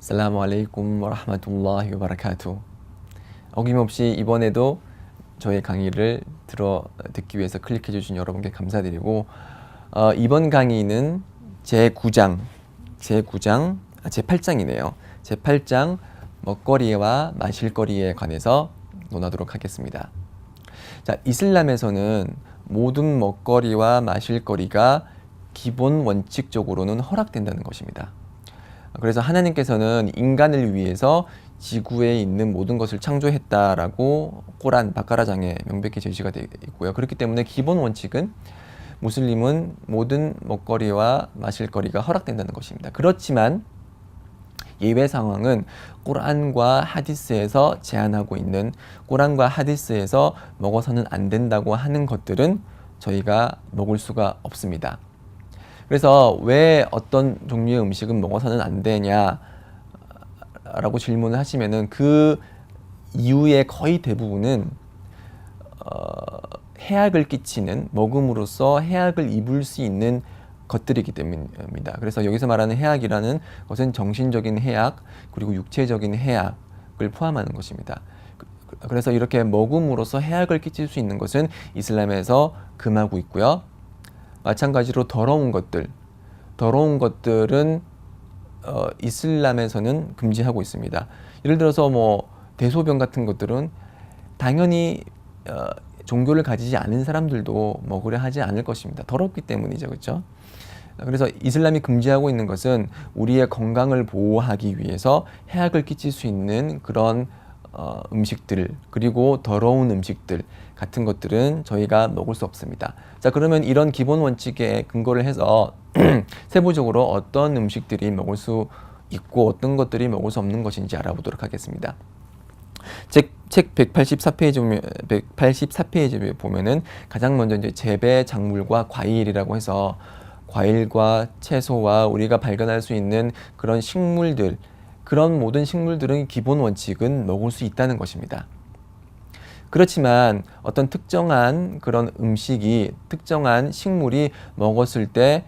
살라무 알레이쿰 와라흐마툴라히 와바라카투. 어김없이 이번에도 저의 강의를 듣기 위해서 클릭해 주신 여러분께 감사드리고, 이번 강의는 제8장이네요. 제8장 먹거리와 마실거리에 관해서 논하도록 하겠습니다. 자, 이슬람에서는 모든 먹거리와 마실거리가 기본 원칙적으로는 허락된다는 것입니다. 그래서 하나님께서는 인간을 위해서 지구에 있는 모든 것을 창조했다라고 꾸란 바까라장에 명백히 제시가 되어 있고요. 그렇기 때문에 기본 원칙은 무슬림은 모든 먹거리와 마실거리가 허락된다는 것입니다. 그렇지만 예외 상황은 꾸란과 하디스에서 제한하고 있는, 꾸란과 하디스에서 먹어서는 안 된다고 하는 것들은 저희가 먹을 수가 없습니다. 그래서 왜 어떤 종류의 음식은 먹어서는 안 되냐 라고 질문을 하시면은 그 이유의 거의 대부분은 해악을 끼치는, 먹음으로써 해악을 입을 수 있는 것들이기 때문입니다. 그래서 여기서 말하는 해악이라는 것은 정신적인 해악 그리고 육체적인 해악을 포함하는 것입니다. 그래서 이렇게 먹음으로써 해악을 끼칠 수 있는 것은 이슬람에서 금하고 있고요. 마찬가지로 더러운 것들은 이슬람에서는 금지하고 있습니다. 예를 들어서 대소변 같은 것들은 당연히 종교를 가지지 않은 사람들도 먹으려 하지 않을 것입니다. 더럽기 때문이죠, 그렇죠? 그래서 이슬람이 금지하고 있는 것은 우리의 건강을 보호하기 위해서 해악을 끼칠 수 있는 그런 음식들, 그리고 더러운 음식들 같은 것들은 저희가 먹을 수 없습니다. 자, 그러면 이런 기본 원칙에 근거를 해서 세부적으로 어떤 음식들이 먹을 수 있고 어떤 것들이 먹을 수 없는 것인지 알아보도록 하겠습니다. 책 184페이지에 보면은 가장 먼저 이제 재배 작물과 과일이라고 해서 과일과 채소와 우리가 발견할 수 있는 그런 식물들, 그런 모든 식물들은 기본 원칙은 먹을 수 있다는 것입니다. 그렇지만 어떤 특정한 그런 음식이, 특정한 식물이 먹었을 때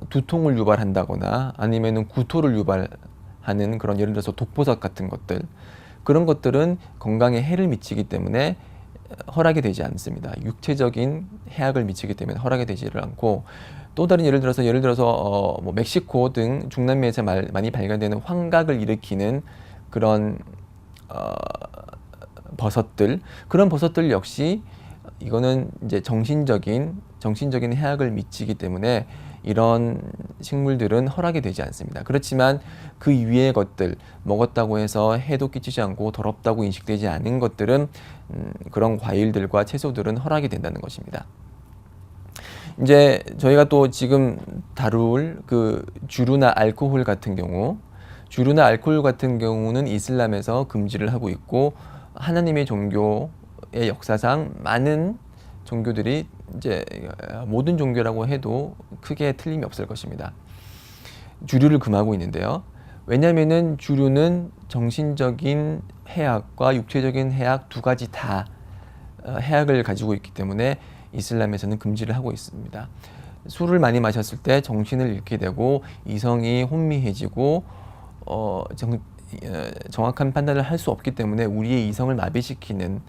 두통을 유발한다거나 아니면은 구토를 유발하는 그런, 예를 들어서 독버섯 같은 것들, 그런 것들은 건강에 해를 미치기 때문에 허락이 되지 않습니다. 육체적인 해악을 미치기 때문에 허락이 되지를 않고, 또 다른 예를 들어서 멕시코 등 중남미에서 많이 발견되는 환각을 일으키는 그런 버섯들, 그런 버섯들 역시 이거는 이제 정신적인 해악을 미치기 때문에 이런 식물들은 허락이 되지 않습니다. 그렇지만 그 위의 것들, 먹었다고 해서 해도 끼치지 않고 더럽다고 인식되지 않은 것들은 그런 과일들과 채소들은 허락이 된다는 것입니다. 이제 저희가 또 지금 다룰 그 주류나 알코올 같은 경우는 이슬람에서 금지를 하고 있고, 하나님의 종교의 역사상 많은 종교들이, 이제 모든 종교라고 해도 크게 틀림이 없을 것입니다, 주류를 금하고 있는데요. 왜냐하면은 주류는 정신적인 해악과 육체적인 해악 두 가지 다 해악을 가지고 있기 때문에 이슬람에서는 금지를 하고 있습니다. 술을 많이 마셨을 때 정신을 잃게 되고 이성이 혼미해지고 정확한 판단을 할 수 없기 때문에 우리의 이성을 마비시키는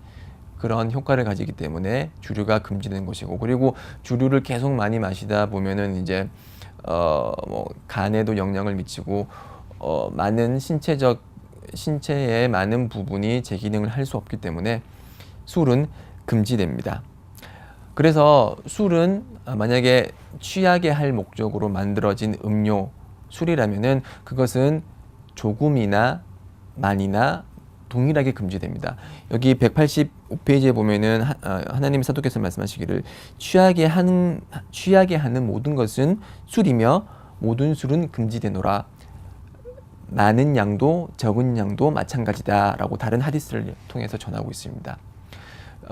그런 효과를 가지기 때문에 주류가 금지된 것이고, 그리고 주류를 계속 많이 마시다 보면은 이제 간에도 영향을 미치고 많은 신체의 많은 부분이 제 기능을 할 수 없기 때문에 술은 금지됩니다. 그래서 술은 만약에 취하게 할 목적으로 만들어진 음료, 술이라면은 그것은 조금이나 많이나 동일하게 금지됩니다. 여기 185페이지에 보면은 하나님 사도께서 말씀하시기를 취하게 하는 모든 것은 술이며 모든 술은 금지되노라. 많은 양도 적은 양도 마찬가지다라고 다른 하디스를 통해서 전하고 있습니다.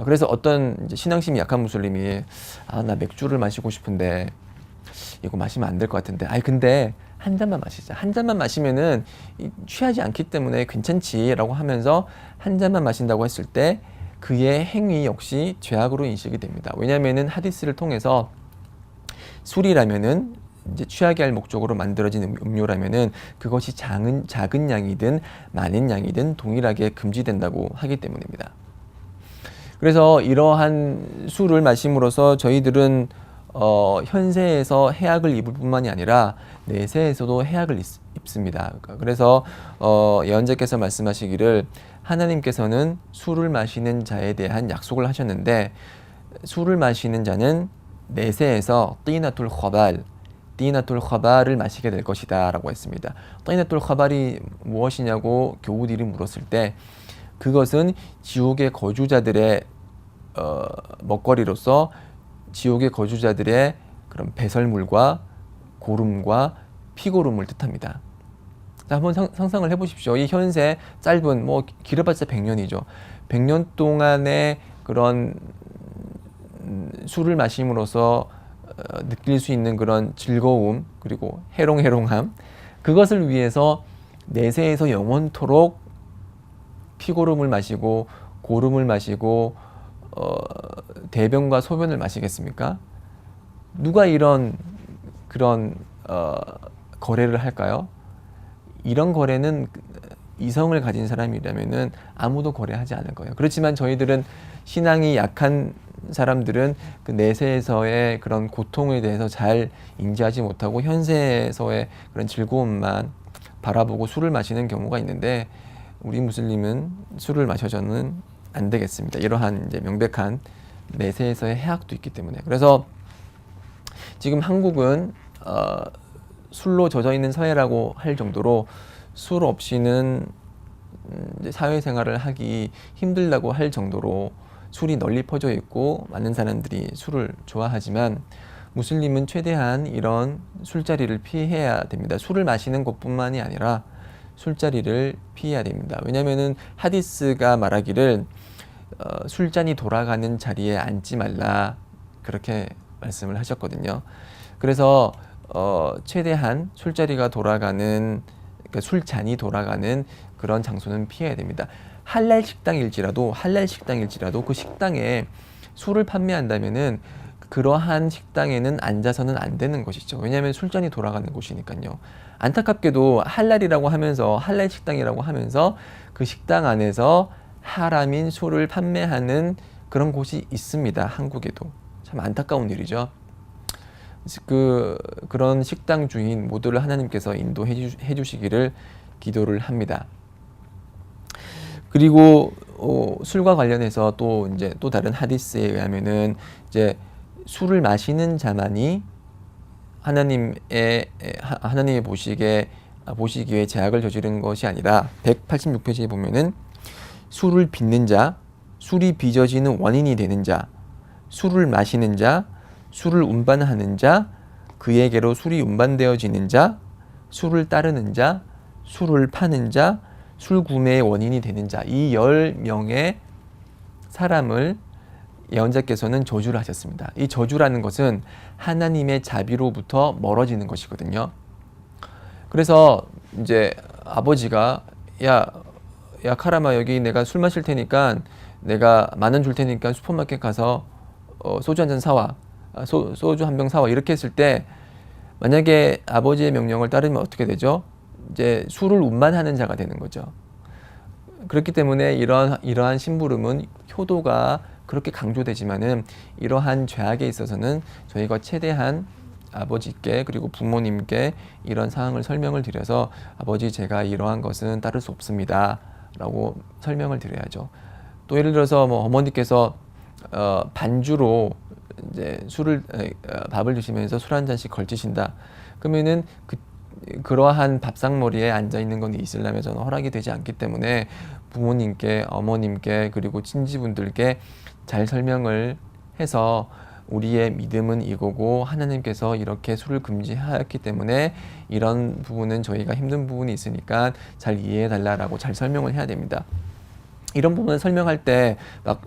그래서 어떤 이제 신앙심이 약한 무슬림이 나 맥주를 마시고 싶은데 이거 마시면 안 될 것 같은데, 근데 한 잔만 마시자. 한 잔만 마시면은 취하지 않기 때문에 괜찮지라고 하면서 한 잔만 마신다고 했을 때 그의 행위 역시 죄악으로 인식이 됩니다. 왜냐하면은 하디스를 통해서 술이라면은 이제 취하게 할 목적으로 만들어진 음료라면은 그것이 작은 양이든 많은 양이든 동일하게 금지된다고 하기 때문입니다. 그래서 이러한 술을 마심으로써 저희들은 현세에서 해악을 입을 뿐만이 아니라 내세에서도 해악을 입습니다. 그래서 예언자께서 말씀하시기를 하나님께서는 술을 마시는 자에 대한 약속을 하셨는데 술을 마시는 자는 내세에서 띠나툴 커발을 마시게 될 것이다 라고 했습니다. 띠나툴 커발이 무엇이냐고 교우들이 물었을 때 그것은 지옥의 거주자들의 먹거리로서 지옥의 거주자들의 그런 배설물과 고름과 피고름을 뜻합니다. 자, 한번 상상을 해보십시오. 이 현세 짧은 길어봤자 100년이죠. 100년 동안의 그런 술을 마심으로써 느낄 수 있는 그런 즐거움 그리고 해롱해롱함 그것을 위해서 내세에서 영원토록 피고름을 마시고 고름을 마시고 대변과 소변을 마시겠습니까? 누가 그런 거래를 할까요? 이런 거래는 이성을 가진 사람이라면은 아무도 거래하지 않을 거예요. 그렇지만 저희들은 신앙이 약한 사람들은 그 내세에서의 그런 고통에 대해서 잘 인지하지 못하고 현세에서의 그런 즐거움만 바라보고 술을 마시는 경우가 있는데 우리 무슬림은 술을 마셔서는 안 되겠습니다. 이러한 이제 명백한 내세에서의 해악도 있기 때문에. 그래서 지금 한국은 술로 젖어 있는 사회라고 할 정도로 술 없이는 이제 사회생활을 하기 힘들다고 할 정도로 술이 널리 퍼져 있고 많은 사람들이 술을 좋아하지만 무슬림은 최대한 이런 술자리를 피해야 됩니다. 술을 마시는 것뿐만이 아니라 술자리를 피해야 됩니다. 왜냐하면은 하디스가 말하기를 술잔이 돌아가는 자리에 앉지 말라 그렇게 말씀을 하셨거든요. 그래서 최대한 술자리가 돌아가는 그러니까 술잔이 돌아가는 그런 장소는 피해야 됩니다. 할랄 식당일지라도 그 식당에 술을 판매한다면은 그러한 식당에는 앉아서는 안 되는 것이죠. 왜냐하면 술잔이 돌아가는 곳이니까요. 안타깝게도 할랄이라고 하면서 할랄 식당이라고 하면서 그 식당 안에서 하람인 술을 판매하는 그런 곳이 있습니다. 한국에도 참 안타까운 일이죠. 그런 식당 주인 모두를 하나님께서 인도해 주시기를 기도를 합니다. 그리고 술과 관련해서 또 다른 하디스에 의하면은 이제 술을 마시는 자만이 하나님의 보시기에 제약을 저지른 것이 아니라 186페이지에 보면은 술을 빚는 자, 술이 빚어지는 원인이 되는 자, 술을 마시는 자, 술을 운반하는 자, 그에게로 술이 운반되어지는 자, 술을 따르는 자, 술을 파는 자, 술 구매의 원인이 되는 자, 이 10명의 사람을 예언자께서는 저주를 하셨습니다. 이 저주라는 것은 하나님의 자비로부터 멀어지는 것이거든요. 그래서 이제 아버지가 야 카라마 여기 내가 술 마실 테니까 내가 10,000원 줄 테니까 슈퍼마켓 가서 소주 한 잔 사와 소주 한 병 사와 이렇게 했을 때 만약에 아버지의 명령을 따르면 어떻게 되죠? 이제 술을 운반하는 자가 되는 거죠. 그렇기 때문에 이러한 심부름은 효도가 그렇게 강조되지만은 이러한 죄악에 있어서는 저희가 최대한 아버지께 그리고 부모님께 이런 상황을 설명을 드려서 아버지 제가 이러한 것은 따를 수 없습니다 라고 설명을 드려야죠. 또 예를 들어서 어머니께서 반주로 이제 밥을 드시면서 술 한 잔씩 걸치신다 그러면은 그러한 밥상머리에 앉아 있는 건 이슬람에서는 허락이 되지 않기 때문에 부모님께 어머님께 그리고 친지분들께 잘 설명을 해서 우리의 믿음은 이거고 하나님께서 이렇게 술을 금지하였기 때문에 이런 부분은 저희가 힘든 부분이 있으니까 잘 이해해 달라라고 잘 설명을 해야 됩니다. 이런 부분을 설명할 때 막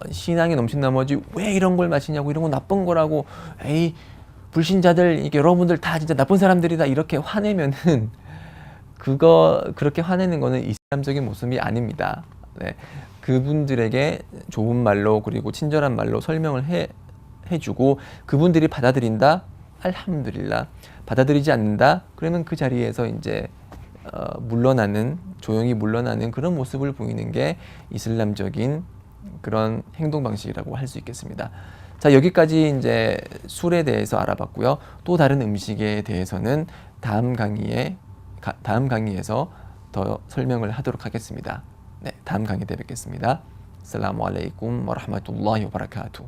신앙이 넘친 나머지 왜 이런 걸 마시냐고 이런 거 나쁜 거라고 에이 불신자들 이게 여러분들 다 진짜 나쁜 사람들이다 이렇게 화내면은 그렇게 화내는 거는 이슬람적인 모습이 아닙니다. 네. 그분들에게 좋은 말로 그리고 친절한 말로 설명을 해주고 그분들이 받아들인다 알함두릴라. 받아들이지 않는다. 그러면 그 자리에서 이제 물러나는, 조용히 물러나는 그런 모습을 보이는 게 이슬람적인 그런 행동 방식이라고 할 수 있겠습니다. 자, 여기까지 이제 술에 대해서 알아봤고요. 또 다른 음식에 대해서는 다음 강의에서 더 설명을 하도록 하겠습니다. 네, 다음 강의 때 뵙겠습니다. 아슬라무 알레이쿰 와라흐마투ல்லா히 와바라카투.